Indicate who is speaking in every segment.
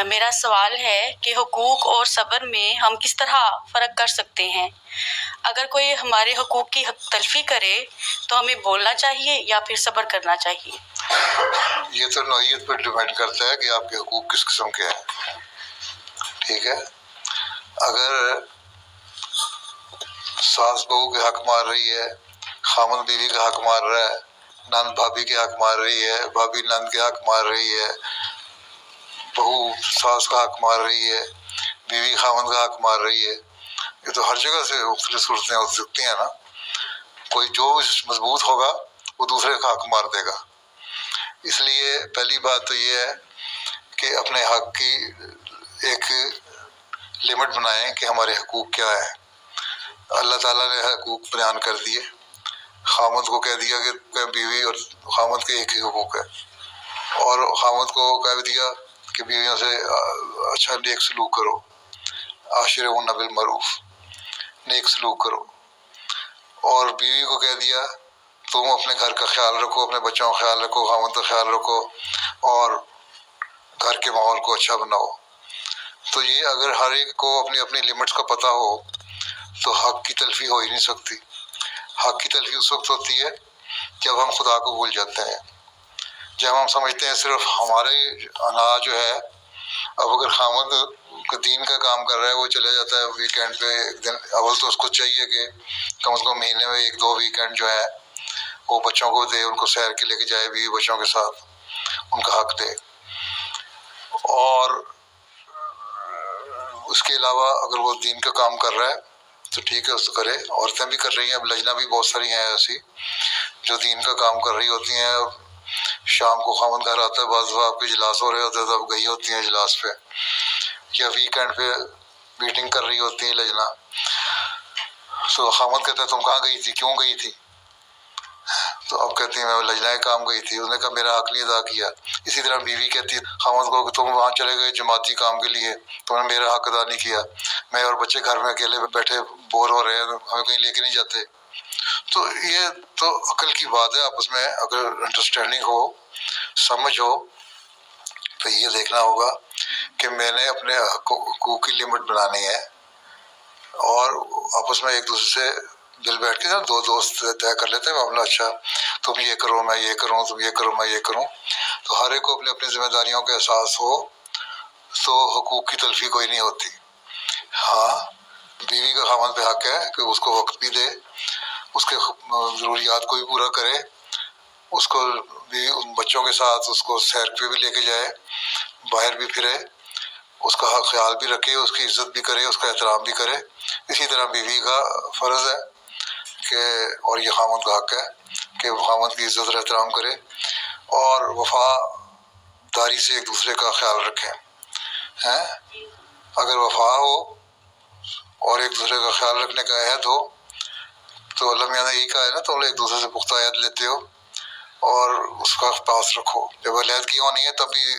Speaker 1: میرا سوال ہے کہ حقوق اور صبر میں ہم کس طرح فرق کر سکتے ہیں؟ اگر کوئی ہمارے حقوق کی تلفی کرے تو ہمیں بولنا چاہیے یا پھر صبر کرنا چاہیے؟
Speaker 2: یہ تو نوعیت پر ڈیپینڈ کرتا ہے کہ آپ کے حقوق کس قسم کے ہیں. ٹھیک ہے، اگر ساس بہو کے حق مار رہی ہے، خامن بیوی کا حق مار رہا ہے، نند بھابھی کے حق مار رہی ہے، بھابھی نند کے حق مار رہی ہے، بہو ساس کا حق مار رہی ہے، بیوی خامن کا حق مار رہی ہے، یہ تو ہر جگہ سے مختلف صورتیں ہو سکتی ہیں نا. کوئی جو مضبوط ہوگا وہ دوسرے کا حق مار دے گا. اس لیے پہلی بات تو یہ ہے کہ اپنے حق کی ایک لمٹ بنائیں کہ ہمارے حقوق کیا ہیں. اللہ تعالیٰ نے حقوق بیان کر دیے. خامد کو کہہ دیا کہ بیوی اور خامد کے ایک ہی حقوق ہے، اور خامد کو کہہ دیا کہ بیویوں سے اچھا نیک سلوک کرو، عاشرہن بالمعروف، نیک سلوک کرو. اور بیوی کو کہہ دیا تم اپنے گھر کا خیال رکھو، اپنے بچوں کا خیال رکھو، خامد کا خیال رکھو اور گھر کے ماحول کو اچھا بناؤ. تو یہ اگر ہر ایک کو اپنی اپنی لمٹس کا پتہ ہو تو حق کی تلفی ہو ہی نہیں سکتی. حق کی تلفی اس وقت ہوتی ہے جب ہم خدا کو بھول جاتے ہیں، جب ہم سمجھتے ہیں صرف ہمارے اناج جو ہے. اب اگر خامد دین کا کام کر رہا ہے، وہ چلے جاتا ہے ویکینڈ پہ ایک دن، اول تو اس کو چاہیے کہ کم از کم مہینے میں ایک دو ویکینڈ جو ہے وہ بچوں کو دے، ان کو سیر کے لے کے جائے، بیوی بچوں کے ساتھ ان کا حق دے. اور اس کے علاوہ اگر وہ دین کا کام کر رہا ہے تو ٹھیک ہے، اس کو کرے. عورتیں بھی کر رہی ہیں، اب لجنہ بھی بہت ساری ہیں ایسی جو دین کا کام کر رہی ہوتی ہیں. شام کو خامد گھر آتا ہے، بعض دفعہ آپ کے اجلاس ہو رہے ہوتے ہیں تو اب گئی ہوتی ہیں اجلاس پہ، یا ویکینڈ پہ میٹنگ کر رہی ہوتی ہیں لجنہ. تو خامد کہتا ہے تم کہاں گئی تھی، کیوں گئی تھی؟ تو اب کہتی ہیں میں لجنہ کام گئی تھی. انہوں نے کہا میرا حق نہیں ادا کیا. اسی طرح بیوی کہتی ہے خامد کو کہ تم وہاں چلے گئے جماعتی کام کے لیے، تم نے میرا حق ادا نہیں کیا، میں اور بچے گھر میں اکیلے بیٹھے بور ہو رہے ہیں، ہمیں کہیں لے کے نہیں جاتے. تو یہ تو عقل کی بات ہے. آپس میں اگر انڈرسٹینڈنگ ہو، سمجھ ہو، تو یہ دیکھنا ہوگا کہ میں نے اپنے حقوق کی لمٹ بنانی ہے، اور آپس میں ایک دوسرے سے دل بیٹھ کے نا دو دوست طے کر لیتے ہیں معاملہ، اچھا تم یہ کرو میں یہ کروں، تم یہ کرو میں یہ کروں. تو ہر ایک کو اپنی اپنی ذمہ داریوں کا احساس ہو تو حقوق کی تلفی کوئی نہیں ہوتی. ہاں، بیوی کا خامد پہ حق ہے کہ اس کو وقت بھی دے، اس کے ضروریات کو بھی پورا کرے، اس کو بھی بچوں کے ساتھ اس کو سیر پہ بھی لے کے جائے، باہر بھی پھرے، اس کا خیال بھی رکھے، اس کی عزت بھی کرے، اس کا احترام بھی کرے. اسی طرح بیوی کا فرض ہے کہ، اور یہ خامد کا حق ہے کہ وہ خامد کی عزت اور احترام کرے اور وفاداری سے ایک دوسرے کا خیال رکھیں. اگر وفا ہو اور ایک دوسرے کا خیال رکھنے کا عہد ہو تو اللہ میاں نے یہی کہا ہے نا، تم ایک دوسرے سے پختہ عہد لیتے ہو اور اس کا پاس رکھو. جب علیحدگی ہونی ہے تب بھی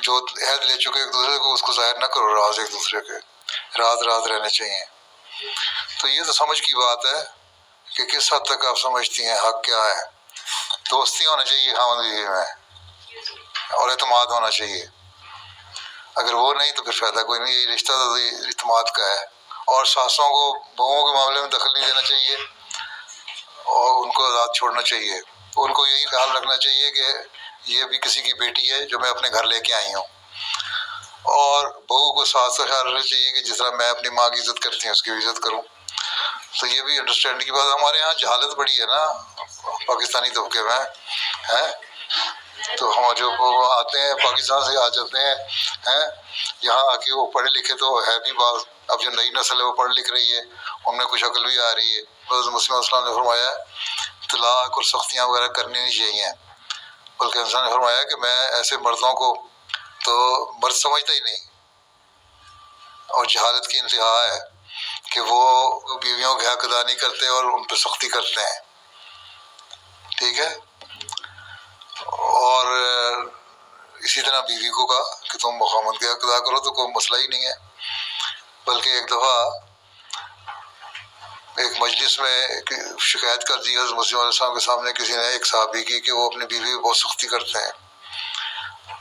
Speaker 2: جو عہد لے چکے ایک دوسرے کو اس کو ظاہر نہ کرو، راز ایک دوسرے کے راز رہنے چاہیے. تو یہ تو سمجھ کی بات ہے کہ کس حد تک آپ سمجھتی ہیں حق کیا ہے. دوستی ہونا چاہیے خامد بیوی میں، اور اعتماد ہونا چاہیے. اگر وہ نہیں تو پھر فائدہ کوئی نہیں. یہ رشتہ تو اعتماد کا ہے. اور ساسوں کو بہوؤں کے معاملے میں دخل نہیں دینا چاہیے اور ان کو آزاد چھوڑنا چاہیے. ان کو یہی خیال رکھنا چاہیے کہ یہ بھی کسی کی بیٹی ہے جو میں اپنے گھر لے کے آئی ہوں، اور بہو کو ساس کا خیال رکھنا چاہیے کہ جس طرح میں اپنی ماں کی عزت کرتی ہوں اس کی بھی عزت کروں. تو یہ بھی انڈرسٹینڈ کی بات. ہمارے یہاں جہالت بڑی ہے نا پاکستانی طبقے میں ہے. تو ہم جو آتے ہیں پاکستان سے آ جاتے ہیں یہاں آ کے وہ پڑھے لکھے تو ہے بھی بعض. اب جو نئی نسل ہے وہ پڑھ لکھ رہی ہے، ان میں کچھ عقل بھی آ رہی ہے. حضرت مسلم اسلام نے فرمایا طلاق اور سختیاں وغیرہ کرنی نہیں چاہیے، بلکہ انسان نے فرمایا کہ میں ایسے مردوں کو تو مرد سمجھتا ہی نہیں. اور جہالت کی انتہا ہے کہ وہ بیویوں کے حق ادا نہیں کرتے اور ان پہ سختی کرتے ہیں. ٹھیک ہے. اور اسی طرح بیوی کو کہا کہ تم خامد کے حق ادا کرو تو کوئی مسئلہ ہی نہیں ہے. بلکہ ایک دفعہ ایک مجلس میں شکایت کر دی حضرت مسیح علیہ السلام کے سامنے کسی نے ایک صحابی کی کہ وہ اپنی بیوی پہ بہت سختی کرتے ہیں.